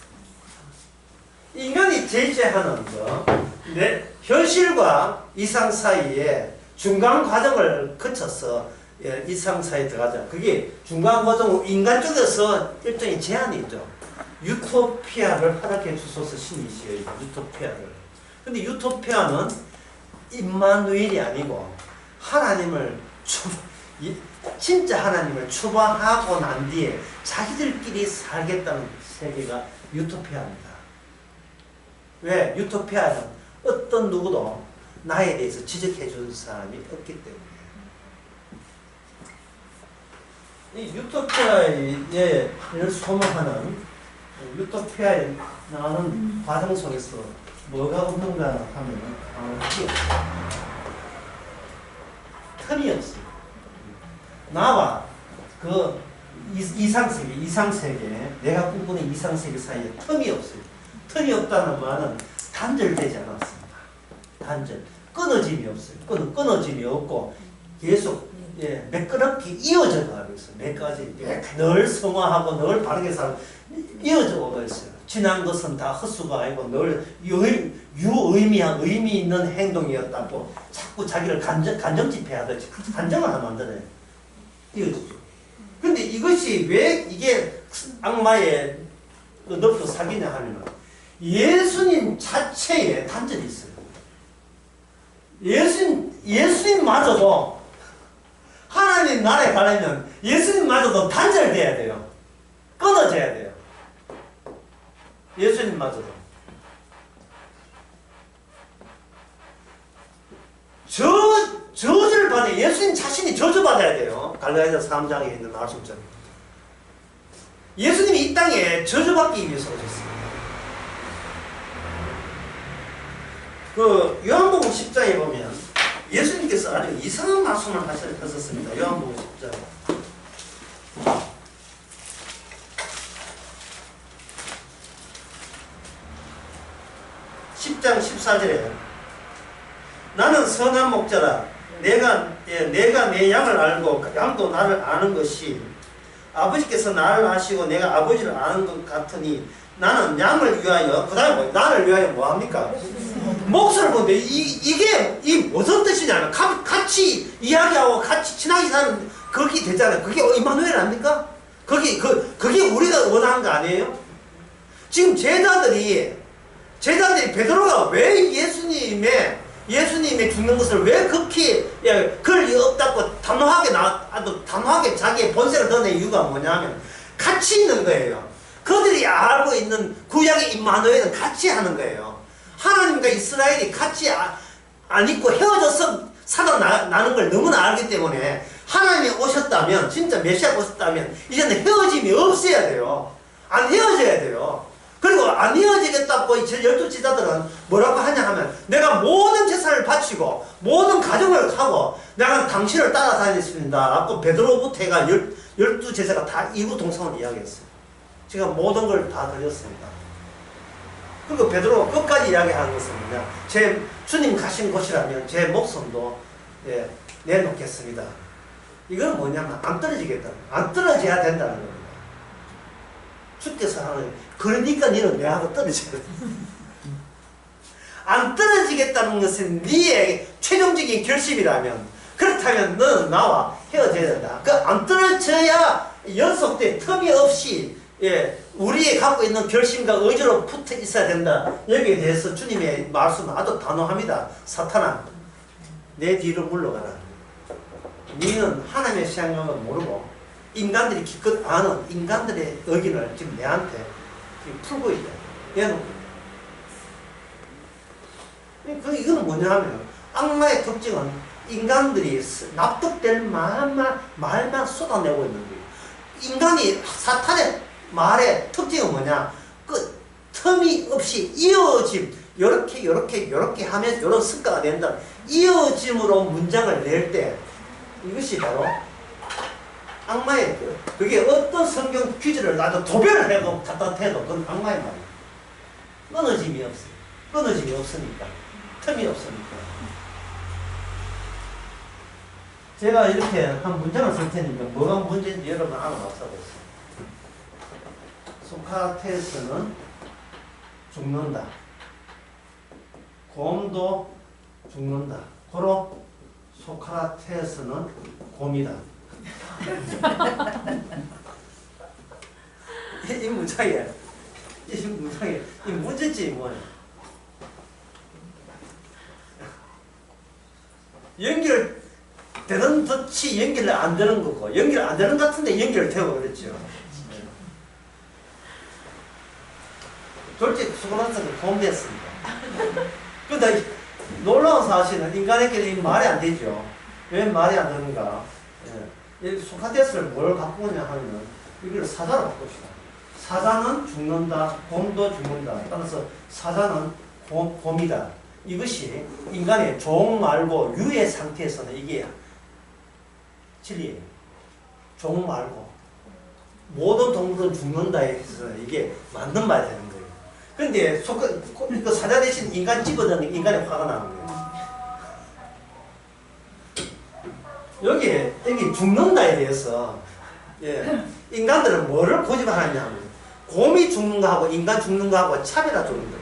인간이 제시하는 거, 현실과 이상 사이에 중간 과정을 거쳐서 이상 사이에 들어가죠. 그게 중간 과정, 인간 쪽에서 일종의 제한이 있죠. 유토피아를 허락해 주소서 신이시여. 유토피아를. 근데 유토피아는 임마누엘이 아니고 진짜 하나님을 추방하고 난 뒤에 자기들끼리 살겠다는 세계가 유토피아입니다. 왜? 유토피아는 어떤 누구도 나에 대해서 지적해 줄 사람이 없기 때문에. 이 유토피아를 소망하는 유토피아에 나오는 과정 속에서 뭐가 없는가 하면 틈이 없어요. 나와 그 이상세계, 내가 꿈꾸는 이상세계 사이에 틈이 없어요. 틈이 없다는 말은 단절되지 않았습니다. 끊어짐이 없어요. 끊어짐이 없고 계속 매끄럽게 이어져 가고 있어요. 몇 가지 늘 성화하고 늘 바르게 살고 이어져 오고 있어요. 지난 것은 다 헛수가 아니고 늘 의미 있는 행동이었다고 자꾸 자기를 간정집회하듯이 간정을 하면 안 되네. 이어지죠. 근데 이것이 왜 이게 악마의 늪도 사기냐 하면 예수님 자체에 단절이 있어요. 예수님마저도 하나님 나라에 가려면 예수님마저도 단절돼야 돼요. 끊어져야 돼요. 예수님마저도. 저주를 받아야, 예수님 자신이 저주받아야 돼요. 갈라디아서 3장에 있는 말씀처럼. 예수님이 이 땅에 저주받기 위해서 오셨습니다. 그 요한복음 10장에 보면 예수님께서 아주 이상한 말씀을 하셨습니다. 요한복음 10장. 14절에 나는 선한 목자라 내가 내 양을 알고 양도 나를 아는 것이 아버지께서 나를 아시고 내가 아버지를 아는 것 같으니 나는 양을 위하여 그 다음에 나를 위하여 뭐합니까? 목숨을 보는데 이게 무슨 뜻이냐면 같이 이야기하고 같이 친하게 사는 그게 되잖아요. 그게 임마누엘 아닙니까? 그게 우리가 원하는 거 아니에요? 지금 제자들이 베드로가 왜 예수님의 죽는 것을 왜 극히 그럴 리 없다고 단호하게 자기의 본색을 드러낸 이유가 뭐냐면 같이 있는 거예요. 그들이 알고 있는 구약의 임마누엘은 같이 하는 거예요. 하나님과 이스라엘이 같이 안 있고 헤어져서 살아나는 걸 너무나 알기 때문에 하나님이 오셨다면 진짜 메시아가 오셨다면 이제는 헤어짐이 없어야 돼요. 안 헤어져야 돼요. 그리고 안 헤어지겠다고 이 12제자들은 뭐라고 하냐 하면 내가 모든 재산을 바치고 모든 가정을 하고 내가 당신을 따라다녔습니다 라고 베드로부터 해가 12제자가 다 이구동성을 이야기했어요. 제가 모든 걸 다 드렸습니다. 그리고 베드로가 끝까지 이야기하는 것은 뭐냐, 제 주님 가신 곳이라면 제 목숨도 내놓겠습니다. 이건 뭐냐면 안 떨어지겠다. 안 떨어져야 된다는 겁니다. 주께서 하는 그러니까 너는 내하고 떨어져야 돼. 안 떨어지겠다는 것은 네의 최종적인 결심이라면 그렇다면 너는 나와 헤어져야 된다. 그 안 떨어져야 연속돼 틈이 없이 우리의 갖고 있는 결심과 의지로 붙어 있어야 된다. 여기에 대해서 주님의 말씀은 아주 단호합니다. 사탄아, 내 뒤로 물러가라. 너는 하나님의 생각을 모르고 인간들이 기껏 아는 인간들의 의견을 지금 내한테 풀고 있다. 내놓고 있다. 이거는 뭐냐 하면 악마의 특징은 인간들이 납득될 말만 쏟아내고 있는 거예요. 인간이 사탄의 말의 특징은 뭐냐? 그 틈이 없이 이어짐, 요렇게 하면 이런 성과가 된다. 이어짐으로 문장을 낼 때 이것이 바로 악마의 그게 어떤 성경 퀴즈를 나도 도별을 해도 갖다 대도 그건 악마의 말이에요. 끊어짐이 없어요. 끊어짐이 없으니까. 틈이 없으니까. 제가 이렇게 한 문장을 쓸 테니까 뭐가 문제인지 여러분 알아봤어요. 소크라테스는 죽는다. 곰도 죽는다. 고로 소크라테스는 곰이다. 이 문장에 이 문제점이 뭐예요? 연결되는 듯이 연결 안 되는 거고 연결 안 되는 것 같은데 연결되고 그랬죠. 솔직히 소크라테스는 곰 됐습니다. 그런데 놀라운 사실은 인간에게는 말이 안 되죠. 왜 말이 안 되는가? 소크라테스를 뭘 바꾸냐 하면 이걸 사자로 바꿉시다. 사자는 죽는다. 곰도 죽는다. 따라서 사자는 곰이다. 이것이 인간의 종 말고 유의 상태에서는 이게 진리예요. 종 말고 모든 동물은 죽는다에 해서 이게 맞는 말이 되는 거예요. 그런데 그 사자 대신 인간 집어넣는 인간의 화가 나는 거예요. 여기 죽는다에 대해서 인간들은 뭐를 고집하느냐 하면 곰이 죽는 거하고 인간 죽는 거하고 차별화 주는 거예요.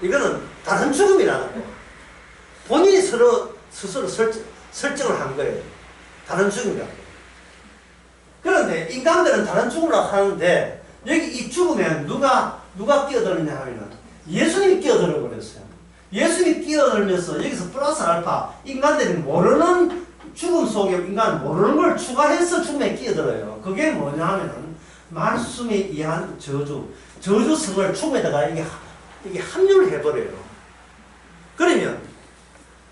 이거는 다른 죽음이라는 거예요. 본인이 스스로 설정을 한 거예요. 다른 죽음이라고. 그런데 인간들은 다른 죽음이라고 하는데 여기 이 죽음에 누가 끼어들었냐 하면 예수님이 끼어들어 버렸어요. 예수님이 끼어들면서 여기서 플러스 알파 인간들이 모르는 죽음 속에 인간 모르는 걸 추가해서 죽음에 끼어들어요. 그게 뭐냐 하면 말씀에 의한 저주성을 죽음에다가 이게 합류를 해버려요. 그러면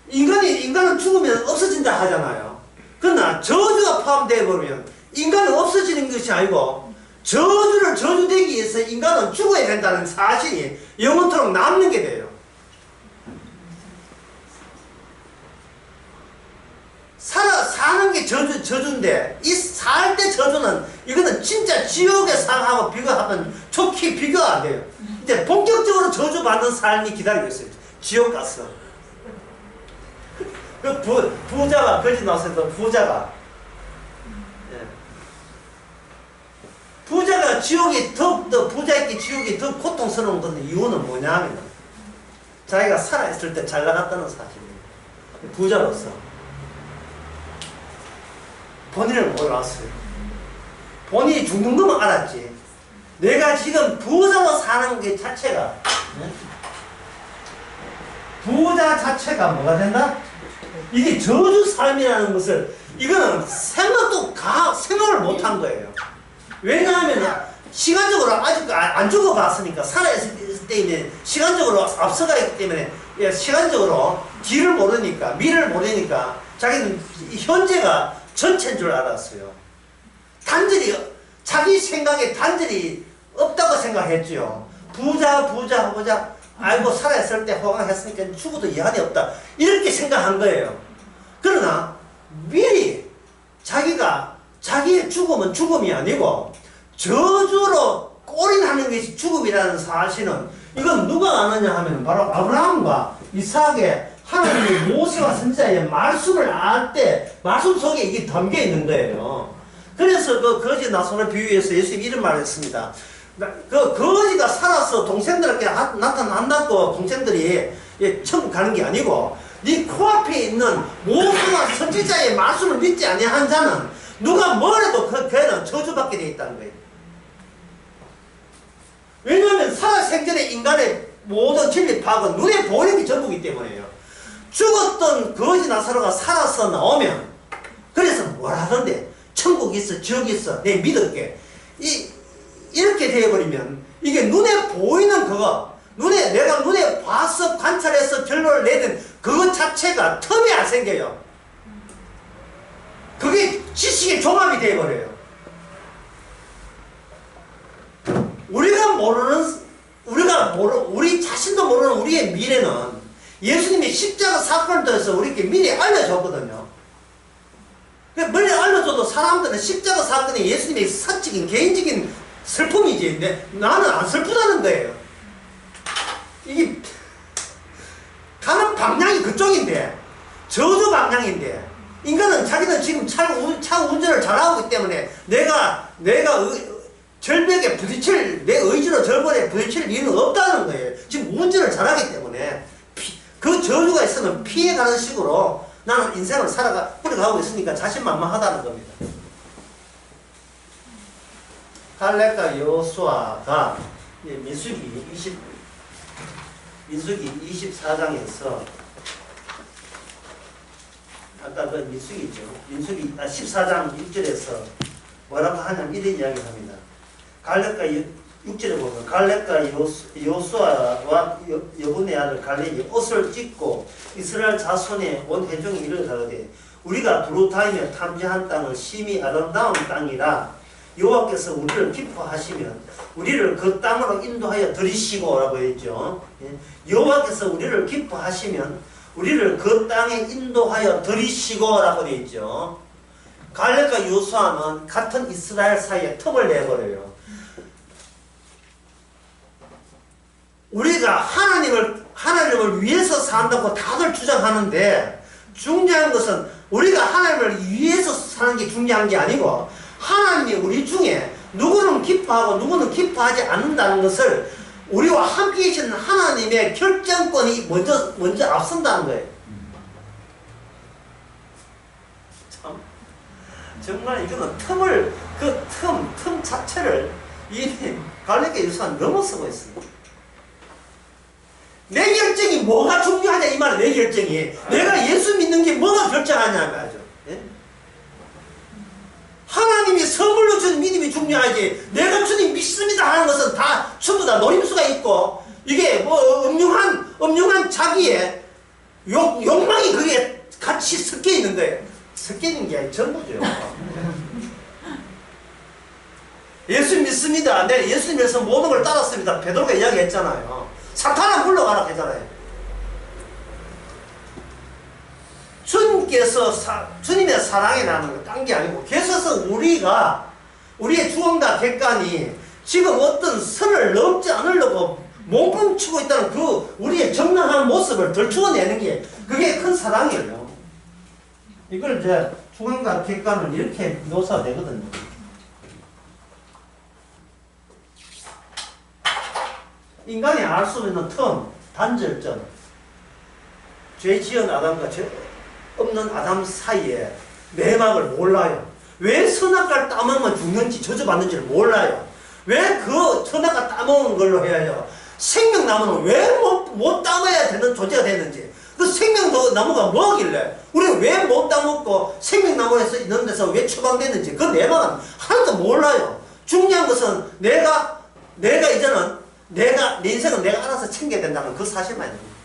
인간은 죽으면 없어진다 하잖아요. 그러나 저주가 포함되어 버리면 인간은 없어지는 것이 아니고 저주되기 위해서 인간은 죽어야 된다는 사실이 영원토록 남는 게 돼요. 사는 게 저주인데 이 살 때 저주는 이거는 진짜 지옥의 상하고 비교하면 좋게 비교가 안 돼요. 이제 본격적으로 저주받는 삶이 기다리고 있어요. 지옥 갔어. 그 부자가, 거짓 나왔어요. 부자가. 예. 부자가 지옥이 더욱더, 부자에게 지옥이 더 고통스러운 건 이유는 뭐냐 하면, 자기가 살아있을 때 잘 나갔다는 사실이에요. 부자로서. 본인을 몰랐어요. 본인이 죽는 것만 알았지. 내가 지금 부자로 사는 게 자체가, 부자 자체가 뭐가 된다? 이게 저주 삶이라는 것을, 이거는 생각을 못 한 거예요. 왜냐하면 시간적으로 아직 안 죽어봤으니까, 살아있을 때에는 시간적으로 앞서가 있기 때문에, 시간적으로 뒤를 모르니까, 미래를 모르니까 자기는 현재가 전체인 줄 알았어요. 단절이, 자기 생각에 단절이 없다고 생각했죠. 부자, 아이고, 살아있을 때 호강했으니까 죽어도 이한이 없다. 이렇게 생각한 거예요. 그러나, 미리 자기의 죽음은 죽음이 아니고, 저주로 꼬린하는 것이 죽음이라는 사실은, 이건 누가 아느냐 하면, 바로 아브라함과 이삭의 하나님의 모세와 선지자의 말씀을 알 때, 말씀 속에 이게 담겨 있는 거예요. 그래서 그 거지 나손을 비유해서 예수님이 이런 말을 했습니다. 그 거지가 살아서 동생들에게 나타난다고 동생들이 천국 가는 게 아니고, 네 코앞에 있는 모세와 선지자의 말씀을 믿지 아니한 자는 누가 뭐래도 걔는 저주받게 되어 있다는 거예요. 왜냐하면 살아생전에 인간의 모든 진리 파악은 눈에 보이는 게 전부이기 때문에요. 죽었던 거지 나사로가 살아서 나오면, 그래서 뭘 하던데, 천국이 있어, 지옥이 있어, 내 믿을게. 이렇게 되어버리면, 이게 눈에 보이는 그거, 내가 눈에 봐서 관찰해서 결론을 내는 그것 자체가 텀이 안 생겨요. 그게 지식의 종합이 되어버려요. 우리 자신도 모르는 우리의 미래는 예수님이 십자가 사건을 통해서 우리에게 미리 알려줬거든요. 멀리 알려줘도 사람들은 십자가 사건이 예수님의 사적인 개인적인 슬픔이지. 근데 나는 안 슬프다는 거예요. 이게 가는 방향이 그쪽인데, 저주 방향인데, 인간은 자기는 지금 차 운전을 잘하고 있기 때문에 내가 절벽에 부딪힐, 내 의지로 절벽에 부딪힐 일은 없다는 거예요. 지금 운전을 잘하기 때문에 그 저주가 있으면 피해가는 식으로 나는 인생을 뿌려가고 있으니까 자신만만하다는 겁니다. 갈렙과 여호수아가 민수기 24장에서 아까 그 민수기죠. 민수기 14장 1절에서 뭐라고 하냐면 이런 이야기를 합니다. 갈렙과 6절에 보면 갈렙과 여호수아와 여분의 아들 갈렙이 옷을 찢고 이스라엘 자손의 온 회중이 이르되 우리가 두루 다니며 탐지한 땅은 심히 아름다운 땅이라 여호와께서 우리를 기뻐하시면 우리를 그 땅으로 인도하여 들이시고 라고 했죠. 여호와께서 우리를 기뻐하시면 우리를 그 땅에 인도하여 들이시고 라고 되어 있죠. 갈렙과 여호수아는 같은 이스라엘 사이에 틈을 내버려요. 우리가 하나님을 위해서 산다고 다들 주장하는데, 중요한 것은 우리가 하나님을 위해서 사는 게 중요한 게 아니고, 하나님이 우리 중에 누구는 기뻐하고 누구는 기뻐하지 않는다는 것을 우리와 함께 계신 하나님의 결정권이 먼저 앞선다는 거예요. 참, 정말 이거는 틈 자체를 이 갈렙과 여호수아는 넘어서고 있습니다. 내 결정이 뭐가 중요하냐 이 말은. 내 결정이 내가 예수 믿는 게 뭐가 결정하냐 말이죠. 예? 하나님이 선물로 준 믿음이 중요하지, 내가 주님 믿습니다 하는 것은 다 전부 다 노림수가 있고, 이게 뭐 음흉한 자기의 욕망이 그게 같이 섞여 있는 거예요. 섞여 있는 게 아니라 전부죠. 예수 믿습니다. 네, 예수님에서 모든 걸 따랐습니다. 베드로가 이야기했잖아요. 사탄아 물러가라 하잖아요. 주님께서 주님의 사랑에 나는 딴 게 아니고, 계속해서 우리의 주원과 객관이 지금 어떤 선을 넘지 않으려고 몸뻥치고 있다는 그 우리의 정당한 모습을 들추어내는 게 그게 큰 사랑이에요. 이걸 이제 중앙과 객관을 이렇게 묘사가 되거든요. 인간이 알 수 있는 텀, 단절점, 죄 지은 아담과 죄 없는 아담 사이에 내막을 몰라요. 왜 선악과를 따먹으면 죽는지 저주받는지를 몰라요. 왜 그 선악과 따먹은 걸로 해야요. 생명나무는 왜 못 따먹어야 되는 존재가 되는지, 그 생명나무가 뭐길래 우리가 왜 못 따먹고 생명나무에서 있는 데서 왜 처방됐는지 그 내막은 하나도 몰라요. 중요한 것은 내가 이제는 내 인생은 내가 알아서 챙겨야 된다는 그 사실만입니다.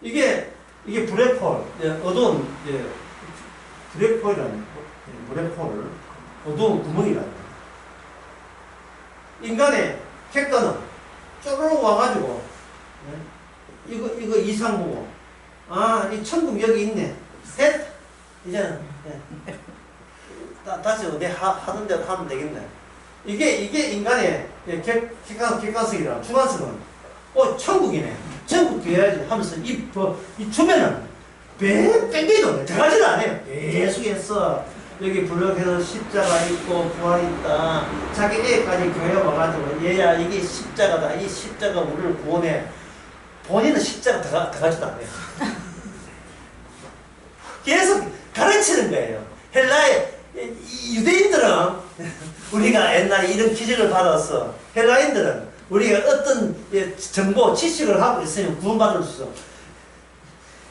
이게 블랙홀, 어두운 블랙홀이라는 블랙홀을 어두운 구멍이라는 거예요. 인간의 객관은 쪼르륵 와가지고 이거 이상 보고 이 천국 여기 있네. 셋 이제는 다시 내 하던 대로 하면 되겠네. 이게 인간의 객관성이라 주관성은 천국이네. 천국 되어야지 하면서 이 주변은 뺑뺑이도 들어가지를 않아요. 계속해서 여기 블록에서 십자가 있고 부활 있다. 자기 애까지 교회 와가지고 얘야 이게 십자가다. 이 십자가 우리를 구원해. 본인은 십자가 들어가지도 않아요. 계속 가르치는 거예요. 헬라의 유대인들은 우리가 옛날에 이런 기적을 받았어. 헬라인들은 우리가 어떤 정보, 지식을 하고 있으면 구원받을 수 있어.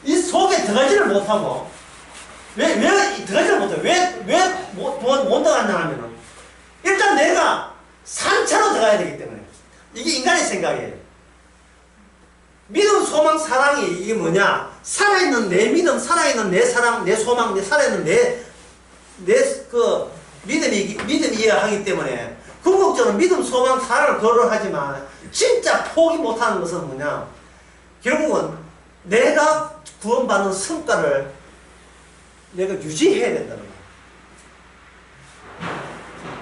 이 속에 들어가지를 못하고 왜 들어가지를 못해? 왜 못 들어가냐 하면은 일단 내가 산차로 들어가야 되기 때문에 이게 인간의 생각이에요. 믿음, 소망, 사랑이 이게 뭐냐? 살아있는 내 믿음, 살아있는 내 사랑, 내 소망, 살아있는 내 믿음이어야 하기 때문에 궁극적으로 믿음, 소망, 사랑을 거론하지만 진짜 포기 못하는 것은 뭐냐? 결국은 내가 구원받는 성과를 내가 유지해야 된다는 거예요.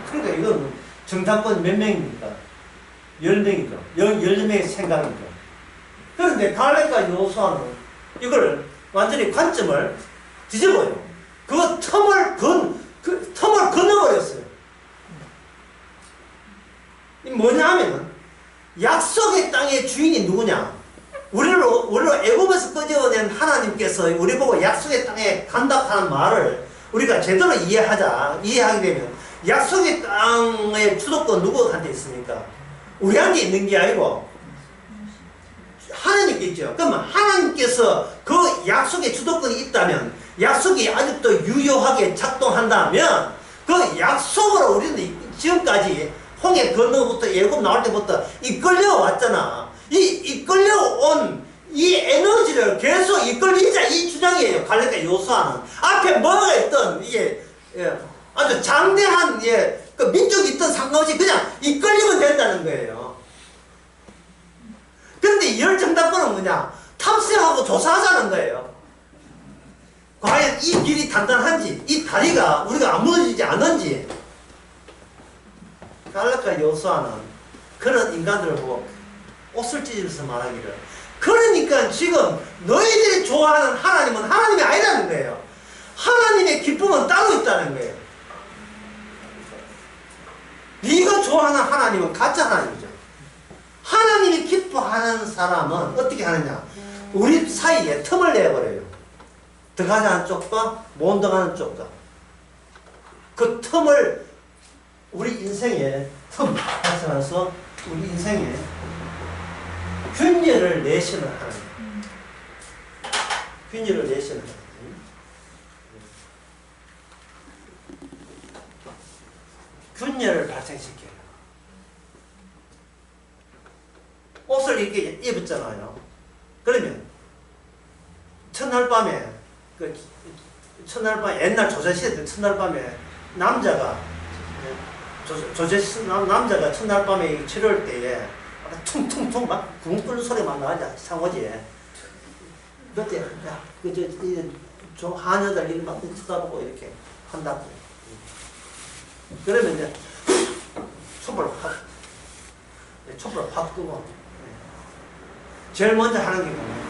그러니까 이건 정탐권 몇 명입니까? 10명이죠. 10명의 생각이죠. 그런데 갈렙과 여호수아는 이걸 완전히 관점을 뒤집어요. 그 틈을 건너버렸어요. 이 뭐냐 하면은 약속의 땅의 주인이 누구냐? 우리를 애굽에서 끄집어낸 하나님께서 우리 보고 약속의 땅에 간다 하는 말을 우리가 제대로 이해하게 되면 약속의 땅의 주도권 누구한테 있습니까? 우리한테 있는 게 아니고 하나님께 있죠. 그러면 하나님께서 그 약속의 주도권이 있다면 약속이 아직도 유효하게 작동한다면 그 약속으로 우리는 지금까지 홍해 건너부터 애굽 나올 때부터 이끌려 왔잖아. 이끌려온 이 에너지를 계속 이끌리자 이 주장이에요. 갈렙과 여호수아는 앞에 뭐가 있든 이게 아주 장대한 그 민족이 있든 상관없이 그냥 이끌리면 된다는 거예요. 그런데 이 열정답권은 뭐냐? 탐색하고 조사하자는 거예요. 과연 이 길이 단단한지, 이 다리가 우리가 안 무너지지 않은지. 갈렙과 여호수아는 그런 인간들을 보고 옷을 찢으면서 말하기를, 그러니까 지금 너희들이 좋아하는 하나님은 하나님이 아니라는 거예요. 하나님의 기쁨은 따로 있다는 거예요. 네가 좋아하는 하나님은 가짜 하나님이죠. 하나님이 기뻐하는 사람은 어떻게 하느냐? 우리 사이에 틈을 내버려요. 들어가자는 쪽과 못 들어가는 쪽과 그 틈을 우리 인생에 틈 발생해서 우리 인생에 균열을 내시는 하나님. 균열을 내시는 하나님. 균열을 발생시켜요. 옷을 이렇게 입었잖아요. 그러면 첫날 밤에 옛날 조선시대 때 첫날 밤에 남자가 남자가 첫날 밤에 치료할 때에 퉁퉁퉁 막 구멍 뚫는 소리만 나지 상호지에 그때 좀 하녀들 이렇게 막 쳐다보고 이렇게 한다고. 그러면 이제 촛불을 확 촛불을 확 끄고. 제일 먼저 하는 게 뭡니까?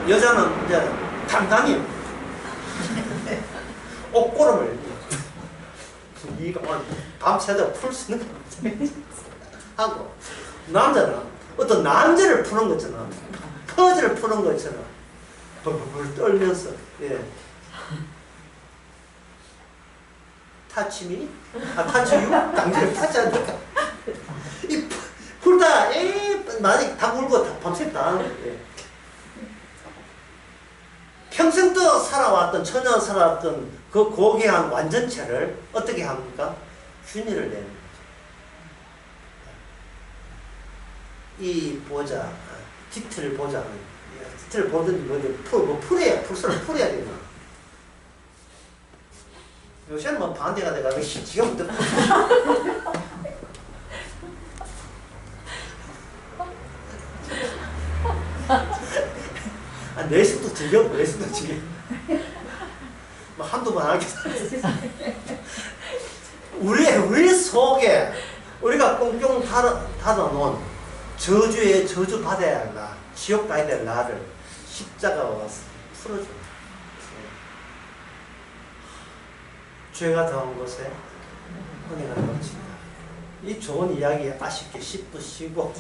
여자는 이제 단단히 옷고름을 이거 밤새도록 풀 수 있는 거 하고, 남자는 어떤 난제를 푸는 것처럼, 퍼즐을 푸는 것처럼 벌벌 떨면서, 예. 타치미? 타치유? 당신을 타치 않을까? 이 풀다, 나중에 다 물고 밤새 다 하는 거예요. 평생 또 살아왔던, 처녀 살아왔던 그 고귀한 완전체를 어떻게 합니까? 균일을 내는 거죠. 이 보자, 디테일을 보자. 디테일을 보든지 풀어야, 풀서를 풀어야 되나. 요새는 뭐 반대가 돼가지고 지가 못 듣고. 내식도 즐겨, 내식도 즐겨. 뭐 한두 번 하겠어. 우리 속에 우리가 꽁꽁 닫아놓은 저주에 저주 받아야 할 나, 지옥 가야 될 나를 십자가가 와서 풀어줘. 죄가 더한 곳에 은혜가 넘칩니다. 이 좋은 이야기 아쉽게 10분 쉬고